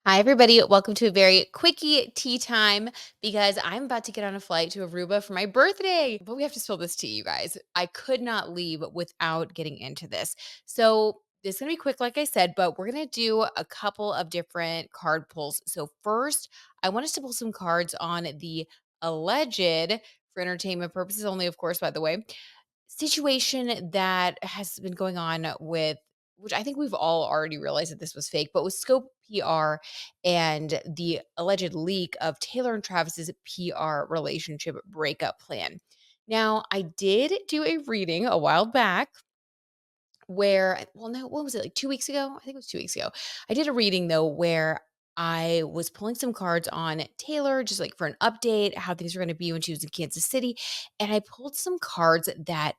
Hi, everybody. Welcome to a very quickie tea time because I'm about to get on a flight to Aruba for my birthday. But we have to spill this tea, you guys. I could not leave without getting into this. This is going to be quick, like I said, but we're going to do a couple of different card pulls. So, first, I want us to pull some cards on the alleged, for entertainment purposes only, of course, by the way, situation that has been going on with which I think we've all already realized that this was fake, but with Scope PR and the alleged leak of Taylor and Travis's PR relationship breakup plan. Now, I did do a reading a while back where, well, no, what was it, like 2 weeks ago? I think it was 2 weeks ago. I did a reading though where I was pulling some cards on Taylor, just like for an update, how things were going to be when she was in Kansas City. And I pulled some cards that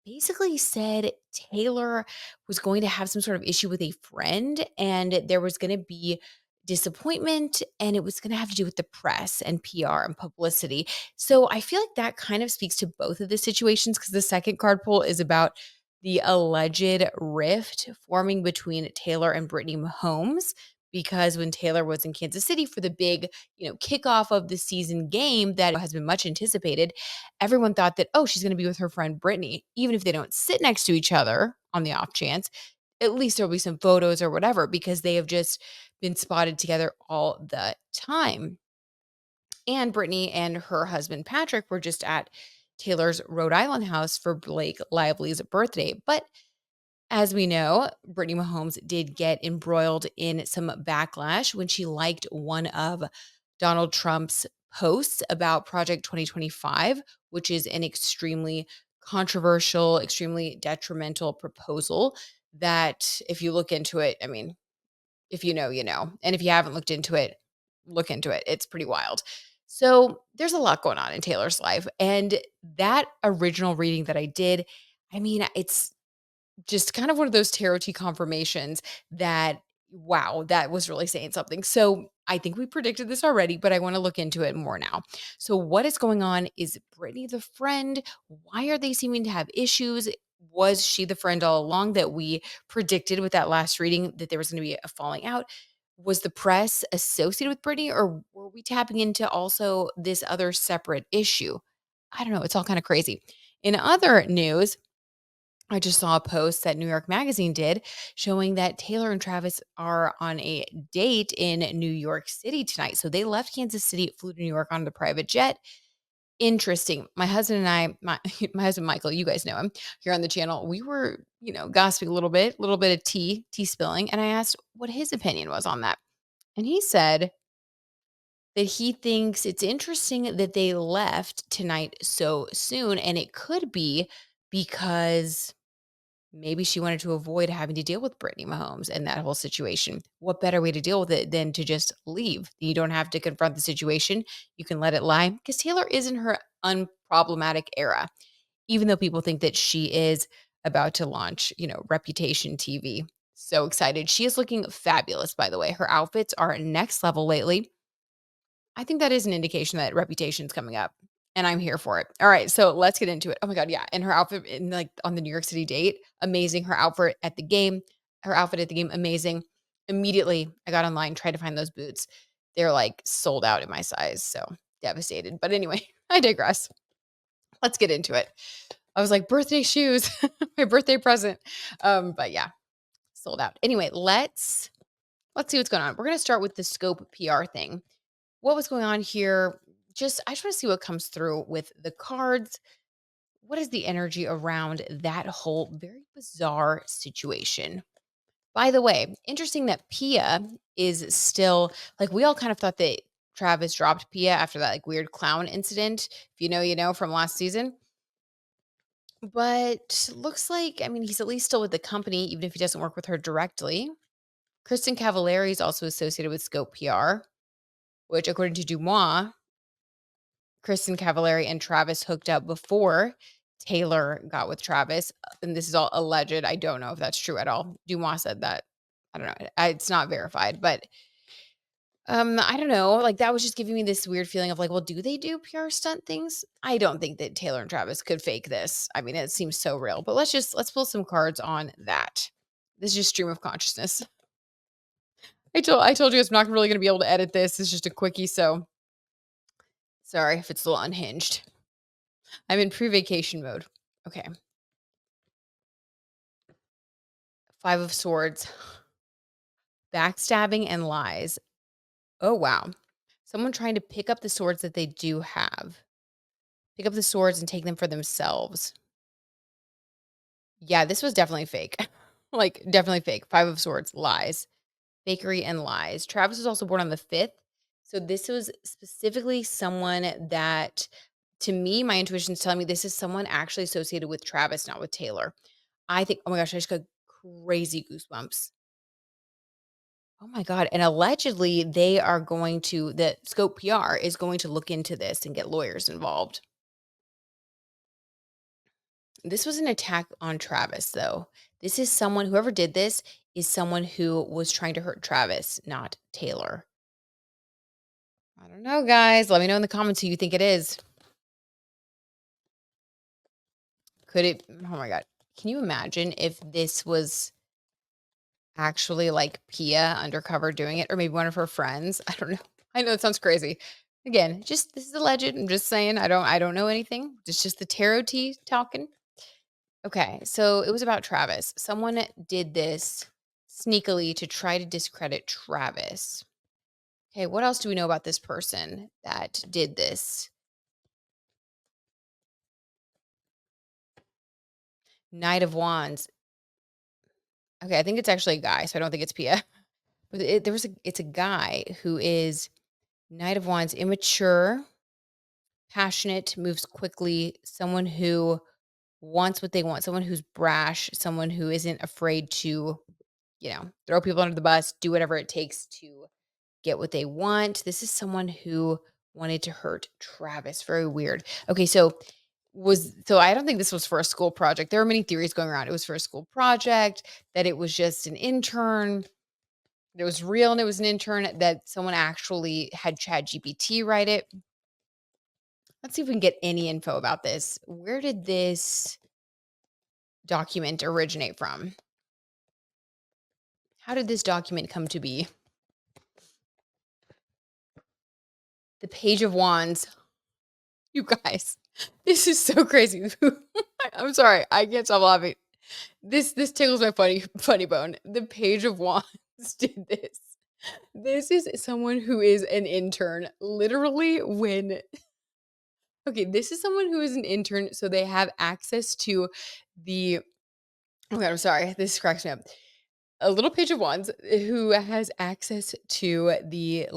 basically said Taylor was going to have some sort of issue with a friend and there was going to be disappointment and it was going to have to do with the press and PR and publicity. So I feel like that kind of speaks to both of the situations because the second card pull is about the alleged rift forming between Taylor and Brittany Mahomes because when Taylor was in Kansas City for the big, kickoff of the season game that has been much anticipated, everyone thought that, oh, she's going to be with her friend Brittany, even if they don't sit next to each other on the off chance, at least there'll be some photos or whatever because they have just been spotted together all the time. And Brittany and her husband Patrick were just at Taylor's Rhode Island house for Blake Lively's birthday. But as we know, Brittany Mahomes did get embroiled in some backlash when she liked one of Donald Trump's posts about Project 2025, which is an extremely controversial, extremely detrimental proposal that if you look into it, I mean, if you know, you know. And if you haven't looked into it, look into it. It's pretty wild. So there's a lot going on in Taylor's life. And that original reading that I did, I mean, it's just kind of one of those tarot tea confirmations that, wow, that was really saying something. So I think we predicted this already, but I want to look into it more now. So what is going on? Is Brittany the friend? Why are they seeming to have issues? Was she the friend all along that we predicted with that last reading that there was going to be a falling out? Was the press associated with Brittany, or were we tapping into also this other separate issue? I don't know. It's all kind of crazy. In other news, I just saw a post that New York Magazine did showing that Taylor and Travis are on a date in New York City tonight. So they left Kansas City, flew to New York on the private jet. Interesting. My husband and I, my husband Michael, you guys know him here on the channel. We were, gossiping a little bit of tea spilling, and I asked what his opinion was on that. And he said that he thinks it's interesting that they left tonight so soon, and it could be because maybe she wanted to avoid having to deal with Brittany Mahomes and that whole situation. What better way to deal with it than to just leave? You don't have to confront the situation. You can let it lie because Taylor is in her unproblematic era, even though people think that she is about to launch, Reputation TV. So excited. She is looking fabulous, by the way. Her outfits are next level lately. I think that is an indication that Reputation's coming up, and I'm here for it. All right, so let's get into it. Oh my god, yeah, and her outfit in, like, on the New York City date, amazing. Her outfit at the game, amazing. Immediately, I got online, tried to find those boots. They're, like, sold out in my size, so devastated. But anyway, I digress. Let's get into it. I was like, "Birthday shoes, my birthday present." But yeah, sold out. Anyway, let's see what's going on. We're gonna start with the Scope PR thing. What was going on here? I just want to see what comes through with the cards. What is the energy around that whole very bizarre situation? By the way, interesting that Pia is still like we all kind of thought that Travis dropped Pia after that like weird clown incident. If you know, you know from last season. But looks like, I mean, he's at least still with the company, even if he doesn't work with her directly. Kristen Cavallari is also associated with Scope PR, which, according to Dumois, Kristen Cavallari and Travis hooked up before Taylor got with Travis, and this is all alleged. I don't know if that's true at all. Dumois said that. I don't know. It's not verified, but I don't know. Like that was just giving me this weird feeling of like, well, do they do PR stunt things? I don't think that Taylor and Travis could fake this. I mean, it seems so real. But let's pull some cards on that. This is just stream of consciousness. I told you it's not really gonna be able to edit this. It's just a quickie, so sorry if it's a little unhinged. I'm in pre-vacation mode. Okay. 5 of swords, backstabbing and lies. Oh, wow. Someone trying to pick up the swords that they do have. Pick up the swords and take them for themselves. Yeah, this was definitely fake. Like, definitely fake. 5 of swords, lies. Fakery and lies. Travis was also born on the 5th. So this was specifically someone that, to me, my intuition is telling me this is someone actually associated with Travis, not with Taylor. I think, oh my gosh, I just got crazy goosebumps. Oh my God. And allegedly, they are going to, the Scope PR is going to look into this and get lawyers involved. This was an attack on Travis, though. This is someone, whoever did this is someone who was trying to hurt Travis, not Taylor. I don't know, guys. Let me know in the comments who you think it is. Could it? Oh my God. Can you imagine if this was actually like Pia undercover doing it, or maybe one of her friends? I don't know. I know it sounds crazy. Again, just this is a legend. I'm just saying. I don't know anything. It's just the tarot tea talking. Okay, so it was about Travis. Someone did this sneakily to try to discredit Travis. Okay, what else do we know about this person that did this? Knight of Wands. Okay, I think it's actually a guy, so I don't think it's Pia. But it's a guy who is Knight of Wands, immature, passionate, moves quickly, someone who wants what they want, someone who's brash, someone who isn't afraid to, throw people under the bus, do whatever it takes to get what they want. This is someone who wanted to hurt Travis. Very weird. Okay, so I don't think this was for a school project. There were many theories going around. It was for a school project, that it was just an intern, that it was real and it was an intern, that someone actually had Chat GPT write it. Let's see if we can get any info about this. Where did this document originate from? How did this document come to be? The Page of Wands. You guys, this is so crazy. I'm sorry, I can't stop laughing. This tickles my funny bone. The Page of Wands did this. This is someone who is an intern. Literally, when okay, this is someone who is an intern, so they have access to the. Oh God, I'm sorry. This cracks me up. A little page of wands who has access to the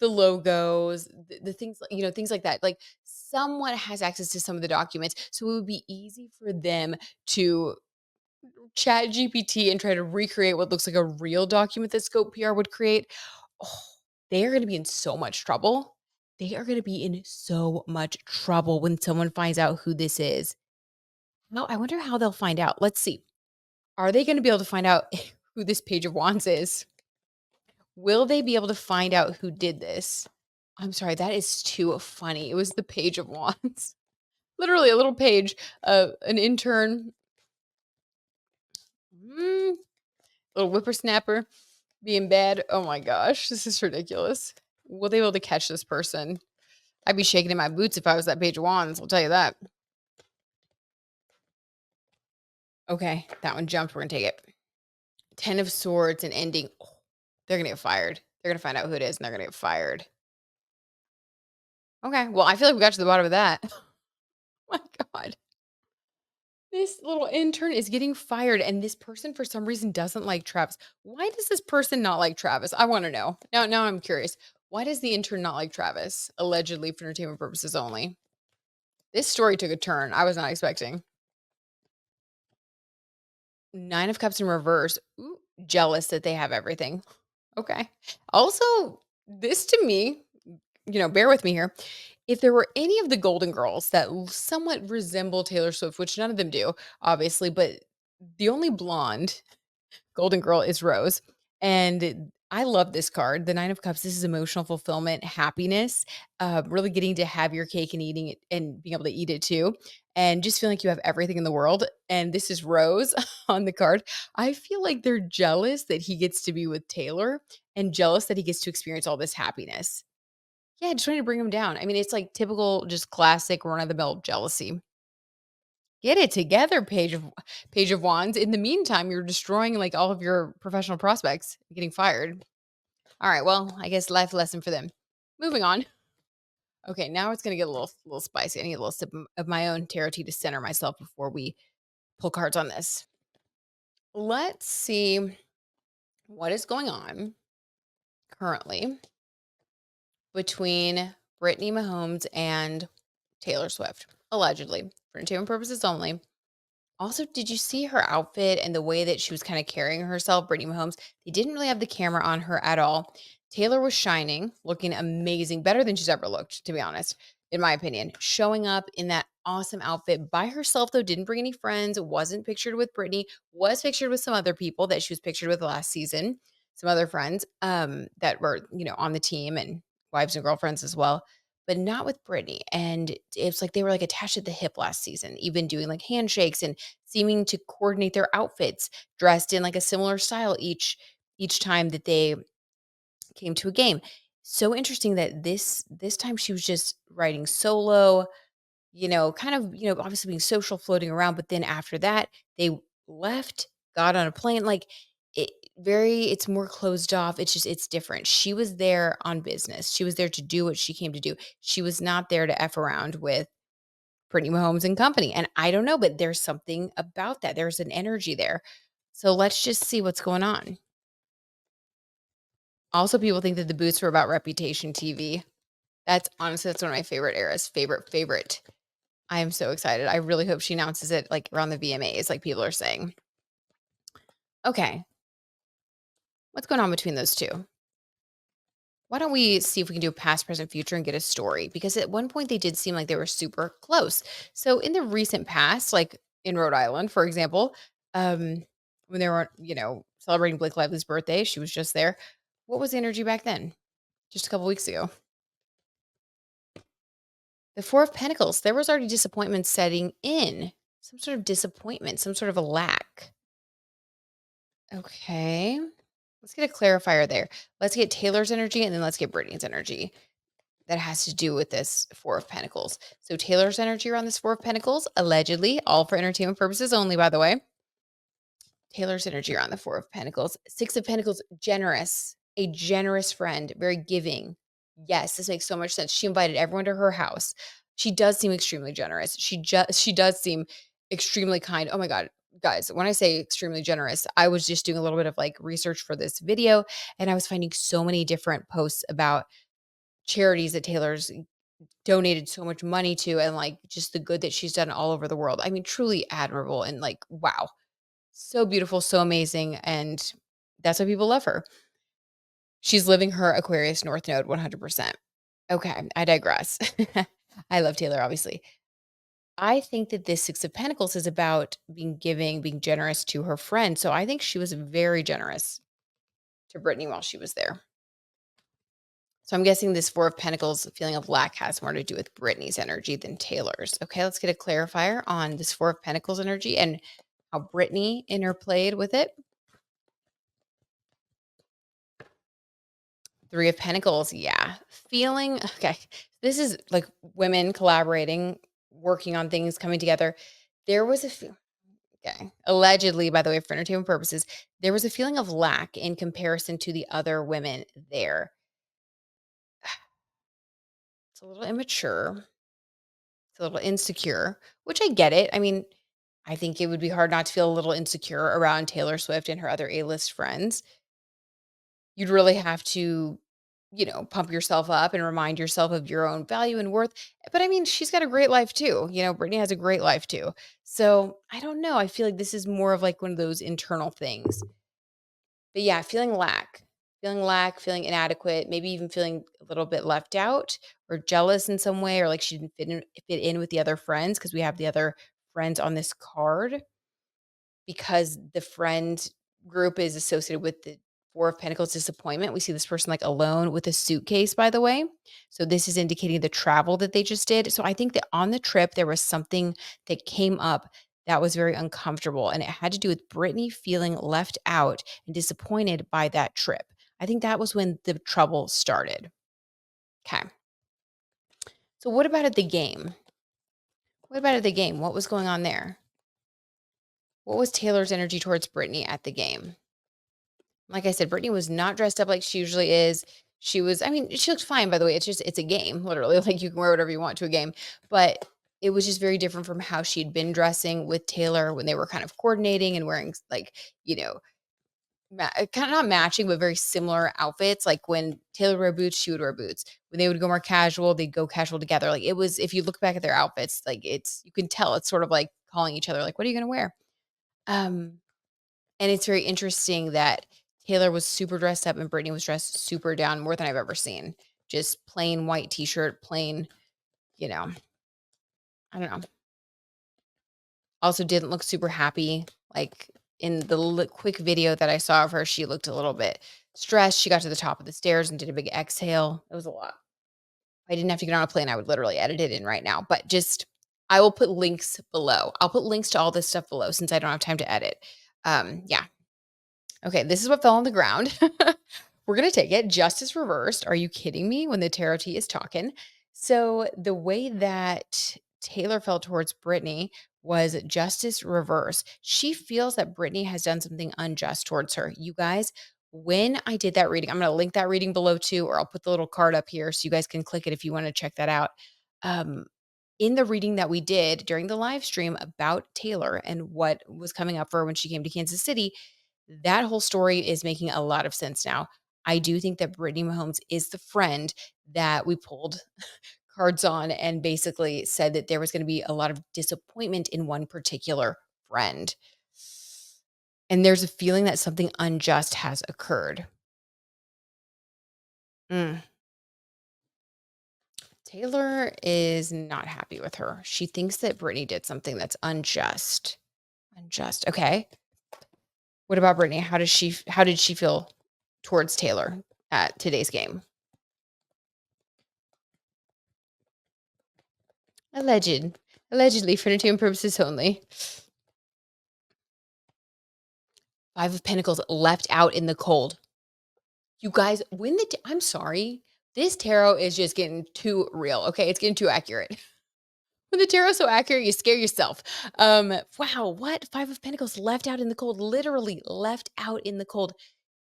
logos, the things things like that. Like someone has access to some of the documents, so it would be easy for them to chat GPT and try to recreate what looks like a real document that Scope PR would create. Oh, they are going to be in so much trouble. They are going to be in so much trouble when someone finds out who this is. No, I wonder how they'll find out. Let's see. Are they going to be able to find out who this page of wands is? Will they be able to find out who did this? I'm sorry, that is too funny. It was the page of wands. Literally a little page of an intern, little whippersnapper being bad. Oh my gosh, this is ridiculous. Will they be able to catch this person? I'd be shaking in my boots if I was that page of wands, I'll tell you that. Okay, that one jumped. We're gonna take it. 10 of swords and ending. Oh, they're gonna get fired. They're gonna find out who it is and they're gonna get fired. Okay, well, I feel like we got to the bottom of that. Oh my God. This little intern is getting fired, and this person, for some reason, doesn't like Travis. Why does this person not like Travis? I want to know. Now I'm curious. Why does the intern not like Travis? Allegedly for entertainment purposes only. This story took a turn I was not expecting. 9 of Cups in reverse. Ooh, jealous that they have everything. Okay. Also, this to me, bear with me here. If there were any of the Golden Girls that somewhat resemble Taylor Swift, which none of them do, obviously, but the only blonde Golden Girl is Rose. And I love this card. The 9 of Cups, this is emotional fulfillment, happiness, really getting to have your cake and eating it and being able to eat it too, and just feeling like you have everything in the world. And this is Rose on the card. I feel like they're jealous that he gets to be with Taylor and jealous that he gets to experience all this happiness. Yeah, just trying to bring him down. I mean, it's like typical, just classic run of the mill jealousy. Get it together, Page of Wands. In the meantime, you're destroying like all of your professional prospects, getting fired. All right, well, I guess life lesson for them. Moving on. Okay, now it's gonna get a little spicy. I need a little sip of my own tarot tea to center myself before we pull cards on this. Let's see what is going on currently between Brittany Mahomes and Taylor Swift, allegedly, for entertainment purposes only. Also, did you see her outfit and the way that she was kind of carrying herself, Brittany Mahomes? They didn't really have the camera on her at all. Taylor was shining, looking amazing, better than she's ever looked, to be honest, in my opinion. Showing up in that awesome outfit by herself, though, didn't bring any friends, wasn't pictured with Brittany, was pictured with some other people that she was pictured with last season, some other friends that were, on the team and wives and girlfriends as well, but not with Brittany. And it's like they were like attached at the hip last season, even doing like handshakes and seeming to coordinate their outfits, dressed in like a similar style each time that they came to a game. So interesting that this time she was just riding solo, kind of, obviously being social, floating around, but then after that, they left, got on a plane, like it's more closed off. It's different. She was there on business. She was there to do what she came to do. She was not there to F around with Brittany Mahomes and company. And I don't know, but there's something about that. There's an energy there. So let's just see what's going on. Also, people think that the boots were about Reputation TV. That's one of my favorite eras. Favorite. I am so excited. I really hope she announces it like around the VMAs, like people are saying. Okay. What's going on between those two? Why don't we see if we can do a past, present, future and get a story? Because at one point they did seem like they were super close. So in the recent past, like in Rhode Island, for example, when they were, celebrating Blake Lively's birthday, she was just there. What was the energy back then? Just a couple weeks ago. The Four of Pentacles, there was already disappointment setting in. Some sort of disappointment, some sort of a lack. Okay. Let's get a clarifier there. Let's get Taylor's energy and then let's get Brittany's energy that has to do with this Four of Pentacles. So Taylor's energy around this Four of Pentacles, allegedly, all for entertainment purposes only, by the way. Taylor's energy around the Four of Pentacles. Six of Pentacles, generous, a generous friend, very giving. Yes, this makes so much sense. She invited everyone to her house. She does seem extremely generous. She does seem extremely kind. Oh my God, guys, when I say extremely generous, I was just doing a little bit of like research for this video and I was finding so many different posts about charities that Taylor's donated so much money to and like just the good that she's done all over the world. I mean, truly admirable and like wow. So beautiful, so amazing, and that's why people love her. She's living her Aquarius North Node 100%. Okay, I digress. I love Taylor, obviously. I think that this Six of Pentacles is about being giving, being generous to her friend. So I think she was very generous to Brittany while she was there. So I'm guessing this Four of Pentacles feeling of lack has more to do with Brittany's energy than Taylor's. Okay, let's get a clarifier on this Four of Pentacles energy and how Brittany interplayed with it. Three of Pentacles, yeah. Feeling okay. This is like women collaborating, working on things, coming together. There was okay. Allegedly, by the way, for entertainment purposes, there was a feeling of lack in comparison to the other women there. It's a little immature. It's a little insecure, which I get it. I mean, I think it would be hard not to feel a little insecure around Taylor Swift and her other A-list friends. You'd really have to, pump yourself up and remind yourself of your own value and worth. But I mean, she's got a great life too. Brittany has a great life too. So I don't know. I feel like this is more of like one of those internal things. But yeah, feeling lack, feeling inadequate, maybe even feeling a little bit left out or jealous in some way, or like she didn't fit in with the other friends because we have the other friends on this card because the friend group is associated with the Four of Pentacles disappointment. We see this person like alone with a suitcase, by the way. So this is indicating the travel that they just did. So I think that on the trip, there was something that came up that was very uncomfortable. And it had to do with Brittany feeling left out and disappointed by that trip. I think that was when the trouble started. Okay. So what about at the game? What about at the game? What was going on there? What was Taylor's energy towards Brittany at the game? Like I said, Brittany was not dressed up like she usually is. She was, I mean, she looked fine, by the way. It's a game, literally. Like you can wear whatever you want to a game. But it was just very different from how she'd been dressing with Taylor when they were kind of coordinating and wearing like, you know, kind of not matching, but very similar outfits. Like when Taylor would wear boots, she would wear boots. When they would go more casual, they'd go casual together. Like it was, if you look back at their outfits, like you can tell it's sort of like calling each other, like, what are you going to wear? Um, and it's very interesting that Taylor was super dressed up and Brittany was dressed super down, more than I've ever seen. Just plain white t-shirt, plain, you know, I don't know. Also didn't look super happy. Like in the quick video that I saw of her, she looked a little bit stressed. She got to the top of the stairs and did a big exhale. It was a lot. If I didn't have to get on a plane, I would literally edit it in right now. But just, I will put links below. I'll put links to all this stuff below since I don't have time to edit. Yeah. Okay, this is what fell on the ground. We're going to take it. Justice reversed. Are you kidding me when the tarot tea is talking? So the way that Taylor felt towards Brittany was justice reverse. She feels that Brittany has done something unjust towards her. You guys, when I did that reading, I'm going to link that reading below too, or I'll put the little card up here so you guys can click it if you want to check that out. Um, in the reading that we did during the live stream about Taylor and what was coming up for her when she came to Kansas City, that whole story is making a lot of sense now. I do think that Brittany Mahomes is the friend that we pulled cards on and basically said that there was going to be a lot of disappointment in one particular friend. And there's a feeling that something unjust has occurred. Mm. Taylor is not happy with her. She thinks that Brittany did something that's unjust. Unjust. Okay. What about Brittany? How did she feel towards Taylor at today's game? Alleged. Allegedly for entertainment purposes only. Five of Pentacles left out in the cold. You guys, I'm sorry. This tarot is just getting too real. Okay, it's getting too accurate. When the tarot's so accurate, you scare yourself. Wow, what? Five of Pentacles left out in the cold, literally left out in the cold.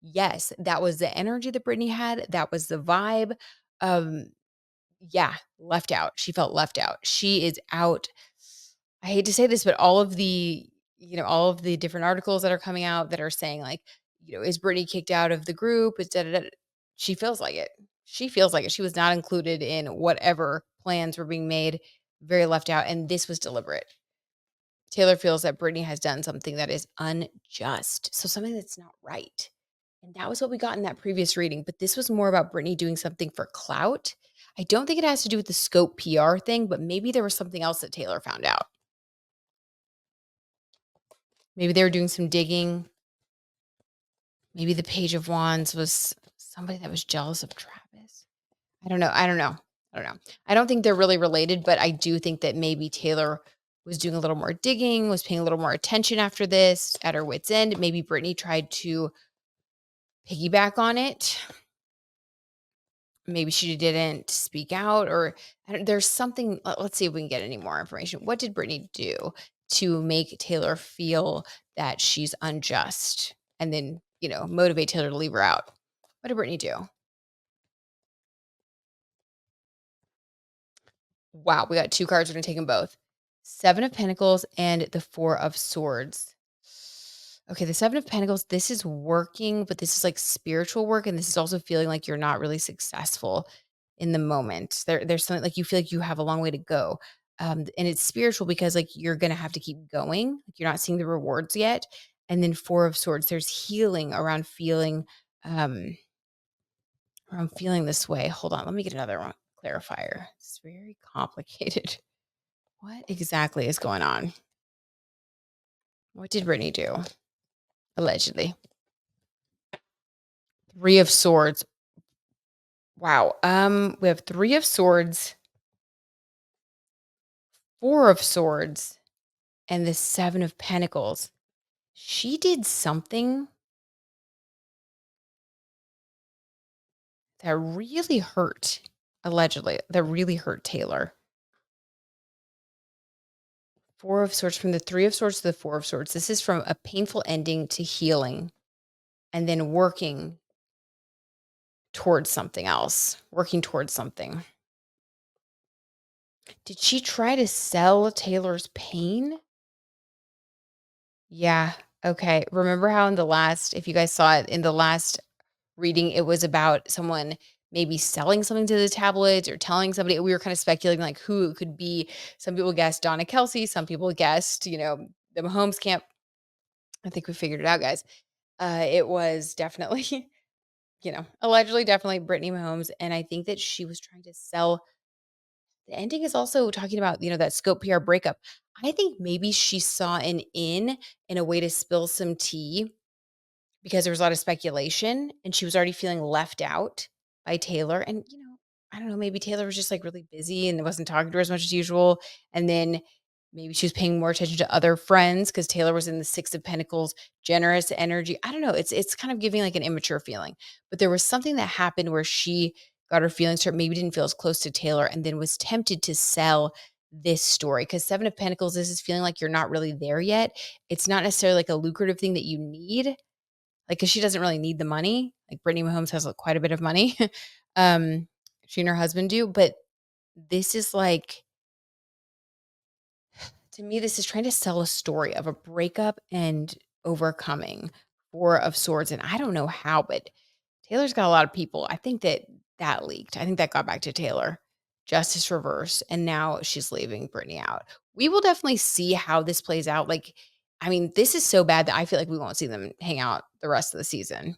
Yes, that was the energy that Brittany had. That was the vibe. Um, yeah, left out. She felt left out. She is out. I hate to say this, but all of the different articles that are coming out that are saying like, is Brittany kicked out of the group? Is da, da, da. She feels like it. She feels like it. She was not included in whatever plans were being made, very left out. And this was deliberate. Taylor feels that Brittany has done something that is unjust. So something that's not right. And that was what we got in that previous reading. But this was more about Brittany doing something for clout. I don't think it has to do with the scope PR thing, but maybe there was something else that Taylor found out. Maybe they were doing some digging. Maybe the Page of Wands was somebody that was jealous of Travis. I don't know. I don't think they're really related, but I do think that maybe Taylor was doing a little more digging, was paying a little more attention after this at her wit's end. Maybe Brittany tried to piggyback on it. Maybe she didn't speak out, or there's something. Let's see if we can get any more information. What did Brittany do to make Taylor feel that she's unjust and then, motivate Taylor to leave her out? What did Brittany do? Wow, we got two cards. We're going to take them both. Seven of Pentacles and the Four of Swords. Okay, the Seven of Pentacles, this is working, but this is like spiritual work. And this is also feeling like you're not really successful in the moment. There's something like you feel like you have a long way to go. And it's spiritual because like you're going to have to keep going. Like you're not seeing the rewards yet. And then Four of Swords, there's healing um, around feeling this way. Hold on, let me get another one clarifier. It's very complicated. What exactly is going on? What did Brittany do? Allegedly. 3 of Swords. Wow. We have 3 of Swords, 4 of Swords, and the 7 of Pentacles. She did something that really hurt, allegedly, that really hurt Taylor. 4 of Swords, from the 3 of Swords to the 4 of Swords. This is from a painful ending to healing and then working towards something else, working towards something. Did she try to sell Taylor's pain? Yeah. Okay. Remember how in the last, if you guys saw it in the last reading, it was about someone maybe selling something to the tabloids or telling somebody. We were kind of speculating like who it could be. Some people guessed Donna Kelsey. Some people guessed, the Mahomes camp. I think we figured it out, guys. It was definitely, allegedly, definitely Brittany Mahomes. And I think that she was trying to sell. The ending is also talking about, that Scope PR breakup. I think maybe she saw an in a way to spill some tea because there was a lot of speculation and she was already feeling left out by Taylor. And, I don't know, maybe Taylor was just like really busy and wasn't talking to her as much as usual. And then maybe she was paying more attention to other friends because Taylor was in the 6 of Pentacles, generous energy. I don't know. It's kind of giving like an immature feeling. But there was something that happened where she got her feelings hurt, maybe didn't feel as close to Taylor, and then was tempted to sell this story. Because 7 of Pentacles, this is feeling like you're not really there yet. It's not necessarily like a lucrative thing that you need, like, cause she doesn't really need the money. Like, Brittany Mahomes has, like, quite a bit of money. Um, she and her husband do, but this is like, to me, this is trying to sell a story of a breakup and overcoming, 4 of Swords, and I don't know how, but Taylor's got a lot of people. I think that leaked. I think that got back to Taylor. Justice reverse, and now she's leaving Brittany out. We will definitely see how this plays out. Like, I mean, this is so bad that I feel like we won't see them hang out the rest of the season.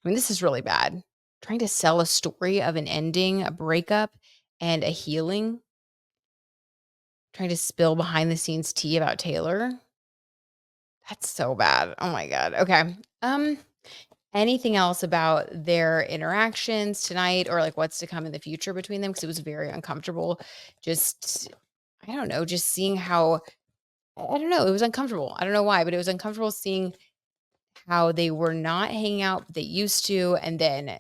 I mean, this is really bad. Trying to sell a story of an ending, a breakup, and a healing. Trying to spill behind the scenes tea about Taylor. That's so bad. Oh my god. Okay. Anything else about their interactions tonight or like what's to come in the future between them? Because it was very uncomfortable. Just, I don't know, just seeing how, I don't know, it was uncomfortable. I don't know why, but it was uncomfortable seeing how they were not hanging out, but they used to, and then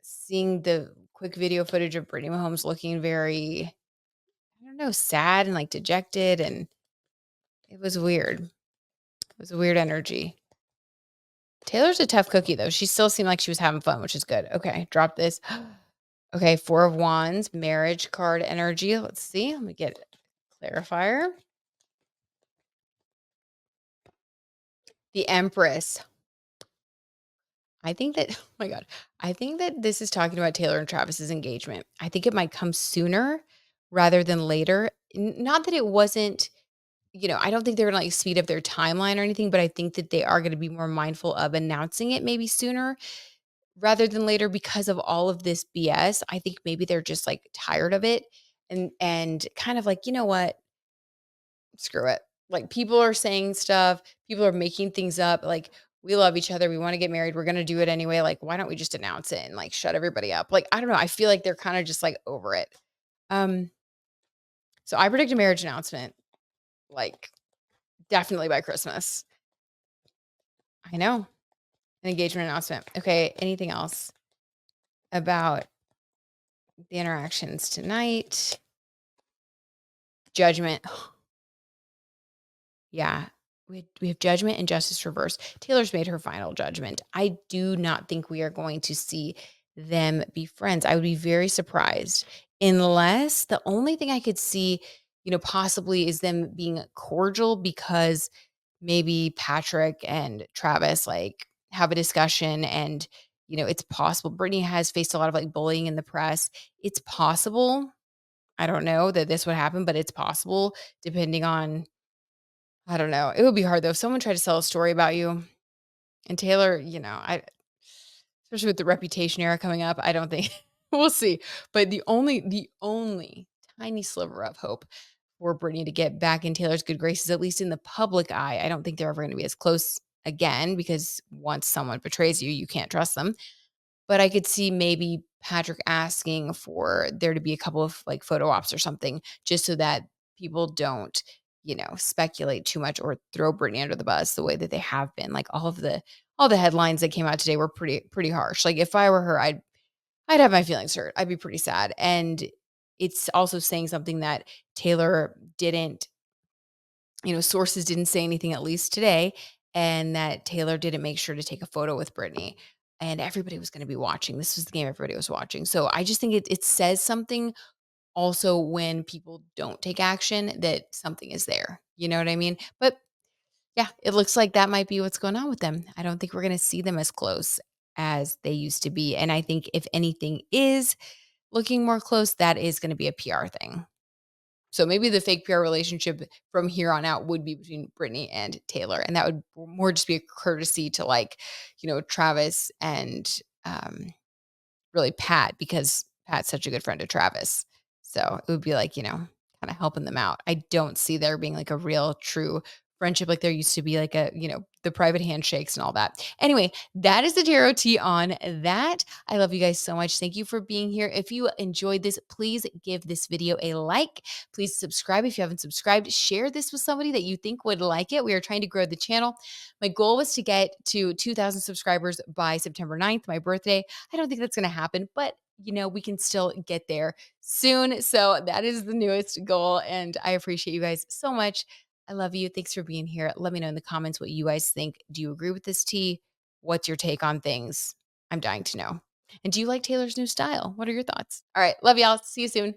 seeing the quick video footage of Brittany Mahomes looking very, I don't know, sad and like dejected. And it was weird. It was a weird energy. Taylor's a tough cookie, though. She still seemed like she was having fun, which is good. Okay, drop this. Okay, 4 of Wands, marriage card energy. Let's see. Let me get clarifier. The Empress. I think that, oh my God, I think that this is talking about Taylor and Travis's engagement. I think it might come sooner rather than later. Not that it wasn't, I don't think they're gonna like speed up their timeline or anything, but I think that they are gonna be more mindful of announcing it maybe sooner rather than later because of all of this BS. I think maybe they're just like tired of it and kind of like, you know what? Screw it. Like, people are saying stuff, people are making things up. Like, we love each other. We want to get married. We're going to do it anyway. Like, why don't we just announce it and like shut everybody up? Like, I don't know. I feel like they're kind of just like over it. Um, so I predict a marriage announcement, like definitely by Christmas. I know. An engagement announcement. Okay. Anything else about the interactions tonight? Judgment. Yeah. We have judgment and justice reverse. Taylor's made her final judgment. I do not think we are going to see them be friends. I would be very surprised unless the only thing I could see, possibly is them being cordial because maybe Patrick and Travis like have a discussion and it's possible. Brittany has faced a lot of like bullying in the press. It's possible. I don't know that this would happen, but it's possible depending on, I don't know. It would be hard though. If someone tried to sell a story about you and Taylor, I especially with the reputation era coming up, I don't think we'll see. But the only tiny sliver of hope for Brittany to get back in Taylor's good graces, at least in the public eye, I don't think they're ever going to be as close again because once someone betrays you, you can't trust them. But I could see maybe Patrick asking for there to be a couple of, like, photo ops or something just so that people don't, speculate too much or throw Britney under the bus the way that they have been. Like, all the headlines that came out today were pretty harsh. Like, if I were her, I'd have my feelings hurt. I'd be pretty sad, and it's also saying something that Taylor didn't sources didn't say anything at least today, and that Taylor didn't make sure to take a photo with Britney, and everybody was gonna be watching. This was the game everybody was watching. So I just think it says something also when people don't take action that something is there. You know what I mean? But yeah, it looks like that might be what's going on with them. I don't think we're gonna see them as close as they used to be. And I think if anything is looking more close, that is gonna be a PR thing. So maybe the fake PR relationship from here on out would be between Brittany and Taylor, and that would more just be a courtesy to, like, Travis and, really Pat, because Pat's such a good friend of Travis. So it would be like, kinda helping them out. I don't see there being like a real true friendship like there used to be, like the private handshakes and all that. Anyway, that is the tarot tea on that. I love you guys so much. Thank you for being here. If you enjoyed this, please give this video a like. Please subscribe if you haven't subscribed. Share this with somebody that you think would like it. We are trying to grow the channel. My goal was to get to 2,000 subscribers by September 9th, my birthday. I don't think that's going to happen, but we can still get there soon. So that is the newest goal. And I appreciate you guys so much. I love you. Thanks for being here. Let me know in the comments what you guys think. Do you agree with this tea? What's your take on things? I'm dying to know. And do you like Taylor's new style? What are your thoughts? All right. Love y'all. See you soon.